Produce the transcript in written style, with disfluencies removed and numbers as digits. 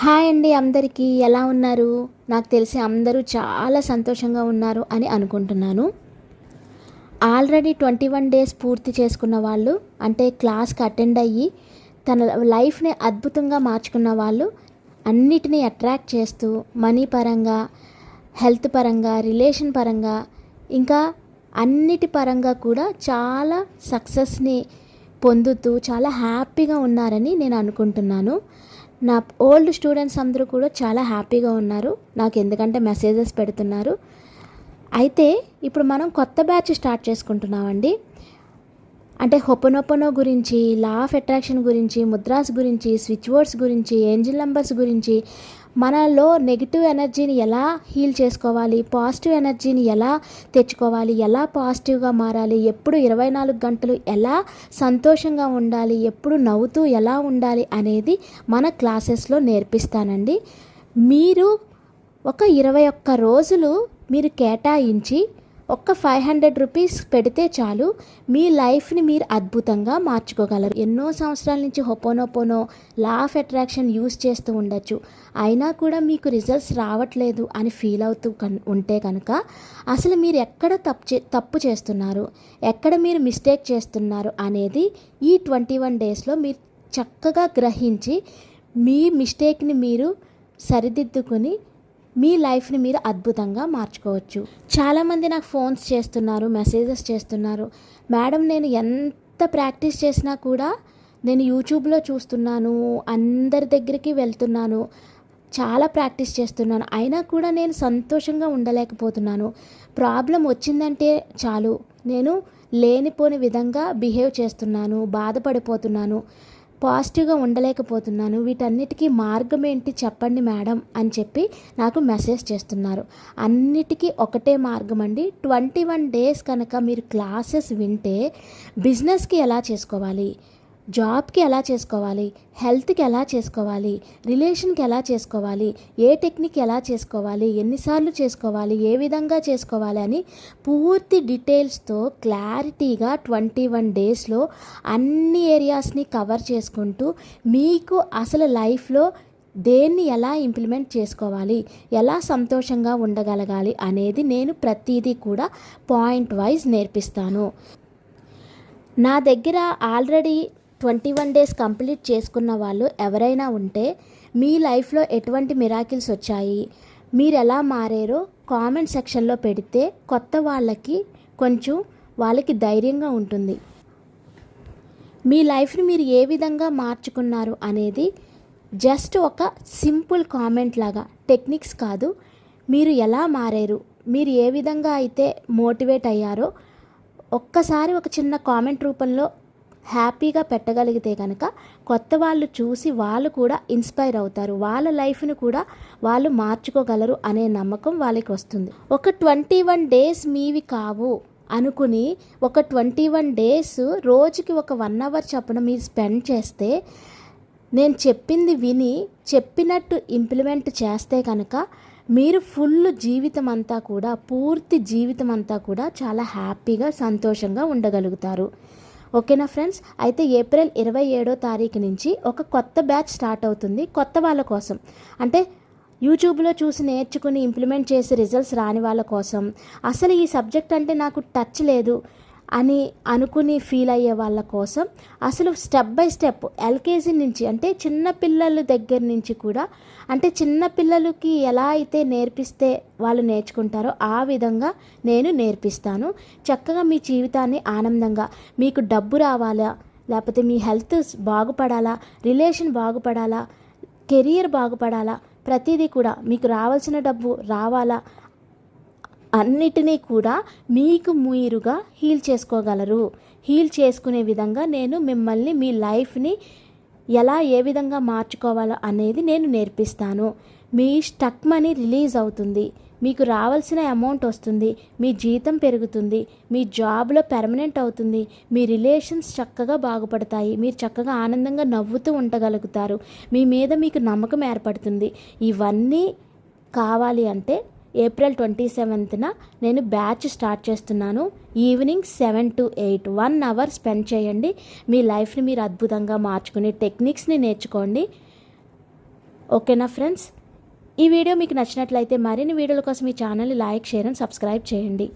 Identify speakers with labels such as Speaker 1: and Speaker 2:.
Speaker 1: Hi అండి, అందరికీ ఎలా ఉన్నారు? నాకు తెలిసి అందరూ చాలా సంతోషంగా ఉన్నారు అని అనుకుంటున్నాను. ఆల్రెడీ 21 డేస్ పూర్తి చేసుకున్న వాళ్ళు, అంటే క్లాస్కి అటెండ్ అయ్యి తన లైఫ్ని అద్భుతంగా మార్చుకున్న వాళ్ళు, అన్నిటినీ అట్రాక్ట్ చేస్తూ మనీ పరంగా, హెల్త్ పరంగా, రిలేషన్ పరంగా, ఇంకా అన్నిటి పరంగా కూడా చాలా సక్సెస్ని పొందుతూ చాలా హ్యాపీగా ఉన్నారని నేను అనుకుంటున్నాను. నా ఓల్డ్ స్టూడెంట్స్ అందరూ కూడా చాలా హ్యాపీగా ఉన్నారు నాకు, ఎందుకంటే మెసేజెస్ పెడుతున్నారు. అయితే ఇప్పుడు మనం కొత్త బ్యాచ్ స్టార్ట్ చేసుకుంటున్నామండి. అంటే హొపనొపనో గురించి, లా ఆఫ్ అట్రాక్షన్ గురించి, ముద్రాస్ గురించి, స్విచ్ వర్డ్స్ గురించి, ఏంజిల్ నంబర్స్ గురించి, మనలో నెగిటివ్ ఎనర్జీని ఎలా హీల్ చేసుకోవాలి, పాజిటివ్ ఎనర్జీని ఎలా తెచ్చుకోవాలి, ఎలా పాజిటివ్గా మారాలి, ఎప్పుడు 24 గంటలు ఎలా సంతోషంగా ఉండాలి, ఎప్పుడు నవ్వుతూ ఎలా ఉండాలి అనేది మన క్లాసెస్లో నేర్పిస్తానండి. మీరు ఒక 21 రోజులు మీరు కేటాయించి ఒక్క 500 రూపీస్ పెడితే చాలు, మీ లైఫ్ని మీరు అద్భుతంగా మార్చుకోగలరు. ఎన్నో సంవత్సరాల నుంచి హొపోనొపోనో, లా ఆఫ్ అట్రాక్షన్ యూస్ చేస్తూ ఉండొచ్చు, అయినా కూడా మీకు రిజల్ట్స్ రావట్లేదు అని ఫీల్ అవుతూ ఉంటే కనుక అసలు మీరు ఎక్కడ తప్పు చేస్తున్నారు, ఎక్కడ మీరు మిస్టేక్ చేస్తున్నారు అనేది ఈ 21 డేస్లో మీరు చక్కగా గ్రహించి మీ మిస్టేక్ని మీరు సరిదిద్దుకొని మీ లైఫ్ని మీరు అద్భుతంగా మార్చుకోవచ్చు. చాలామంది నాకు ఫోన్స్ చేస్తున్నారు, మెసేజెస్ చేస్తున్నారు. మేడం, నేను ఎంత ప్రాక్టీస్ చేసినా కూడా నేను యూట్యూబ్లో చూస్తున్నాను, అందరి దగ్గరికి వెళ్తున్నాను, చాలా ప్రాక్టీస్ చేస్తున్నాను, అయినా కూడా నేను సంతోషంగా ఉండలేకపోతున్నాను. ప్రాబ్లం వచ్చిందంటే చాలు నేను లేనిపోని విధంగా బిహేవ్ చేస్తున్నాను, బాధపడిపోతున్నాను, పాజిటివ్గా ఉండలేకపోతున్నాను, వీటన్నిటికీ మార్గం ఏంటి చెప్పండి మేడం అని చెప్పి నాకు మెసేజ్ చేస్తున్నారు. అన్నిటికీ ఒకటే మార్గం అండి. 21 డేస్ కనుక మీరు క్లాసెస్ వింటే బిజినెస్కి ఎలా చేసుకోవాలి, జాబ్కి ఎలా చేసుకోవాలి, హెల్త్కి ఎలా చేసుకోవాలి, రిలేషన్కి ఎలా చేసుకోవాలి, ఏ టెక్నిక్ ఎలా చేసుకోవాలి, ఎన్నిసార్లు చేసుకోవాలి, ఏ విధంగా చేసుకోవాలి అని పూర్తి డీటెయిల్స్తో క్లారిటీగా 21 డేస్లో అన్ని ఏరియాస్ని కవర్ చేసుకుంటూ మీకు అసలు లైఫ్లో దేన్ని ఎలా ఇంప్లిమెంట్ చేసుకోవాలి, ఎలా సంతోషంగా ఉండగలగాలి అనేది నేను ప్రతిదీ కూడా పాయింట్ వైజ్ నేర్పిస్తాను. నా దగ్గర ఆల్రెడీ 21 డేస్ కంప్లీట్ చేసుకున్న వాళ్ళు ఎవరైనా ఉంటే మీ లైఫ్లో ఎటువంటి మిరాకిల్స్ వచ్చాయి, మీరు ఎలా మారారో కామెంట్ సెక్షన్లో పెడితే కొత్త వాళ్ళకి కొంచెం వాళ్ళకి ధైర్యంగా ఉంటుంది. మీ లైఫ్ని మీరు ఏ విధంగా మార్చుకున్నారు అనేది జస్ట్ ఒక సింపుల్ కామెంట్ లాగా, టెక్నిక్స్ కాదు, మీరు ఎలా మారారు, మీరు ఏ విధంగా అయితే మోటివేట్ అయ్యారో ఒక్కసారి ఒక చిన్న కామెంట్ రూపంలో హ్యాపీగా పెట్టగలిగితే కనుక కొత్త వాళ్ళు చూసి వాళ్ళు కూడా ఇన్స్పైర్ అవుతారు, వాళ్ళ లైఫ్ని కూడా వాళ్ళు మార్చుకోగలరు అనే నమ్మకం వాళ్ళకి వస్తుంది. ఒక 21 డేస్ మీవి కావు అనుకుని ఒక 21 డేస్ రోజుకి ఒక 1 అవర్ చొప్పున మీరు స్పెండ్ చేస్తే, నేను చెప్పింది విని చెప్పినట్టు ఇంప్లిమెంట్ చేస్తే కనుక మీరు ఫుల్ జీవితం అంతా కూడా, పూర్తి జీవితం అంతా కూడా చాలా హ్యాపీగా సంతోషంగా ఉండగలుగుతారు. ఓకేనా ఫ్రెండ్స్? అయితే ఏప్రిల్ 27వ తారీఖు నుంచి ఒక కొత్త బ్యాచ్ స్టార్ట్ అవుతుంది కొత్త వాళ్ళ కోసం. అంటే యూట్యూబ్లో చూసి నేర్చుకుని ఇంప్లిమెంట్ చేసి రిజల్ట్స్ రాని వాళ్ళ కోసం, అసలు ఈ సబ్జెక్ట్ అంటే నాకు టచ్ లేదు అని అనుకుని ఫీల్ అయ్యే వాళ్ళ కోసం, అసలు స్టెప్ బై స్టెప్ ఎల్కేజీ నుంచి, అంటే చిన్నపిల్లల దగ్గర నుంచి కూడా, అంటే చిన్నపిల్లలకి ఎలా అయితే నేర్పిస్తే వాళ్ళు నేర్చుకుంటారో ఆ విధంగా నేను నేర్పిస్తాను. చక్కగా మీ జీవితాన్ని ఆనందంగా, మీకు డబ్బు రావాలా, లేకపోతే మీ హెల్త్ బాగుపడాలా, రిలేషన్ బాగుపడాలా, కెరియర్ బాగుపడాలా, ప్రతిదీ కూడా మీకు రావాల్సిన డబ్బు రావాలా, అన్నిటినీ కూడా మీకు మీరుగా హీల్ చేసుకోగలరు. హీల్ చేసుకునే విధంగా నేను మిమ్మల్ని, మీ లైఫ్ని ఎలా ఏ విధంగా మార్చుకోవాలో అనేది నేను నేర్పిస్తాను. మీ స్టక్ మనీ రిలీజ్ అవుతుంది, మీకు రావాల్సిన అమౌంట్ వస్తుంది, మీ జీతం పెరుగుతుంది, మీ జాబ్లో పెర్మనెంట్ అవుతుంది, మీ రిలేషన్స్ చక్కగా బాగుపడతాయి, మీరు చక్కగా ఆనందంగా నవ్వుతూ ఉండగలుగుతారు, మీ మీద మీకు నమ్మకం ఏర్పడుతుంది. ఇవన్నీ కావాలి అంటే ఏప్రిల్ 27న నేను బ్యాచ్ స్టార్ట్ చేస్తున్నాను. ఈవినింగ్ 7 to 8 1 అవర్ స్పెండ్ చేయండి. మీ లైఫ్ని మీరు అద్భుతంగా మార్చుకునే టెక్నిక్స్ని నేర్చుకోండి. ఓకేనా ఫ్రెండ్స్? ఈ వీడియో మీకు నచ్చినట్లయితే మరిన్ని వీడియోల కోసం ఈ ఛానల్ని లైక్, షేర్ అండ్ సబ్స్క్రైబ్ చేయండి.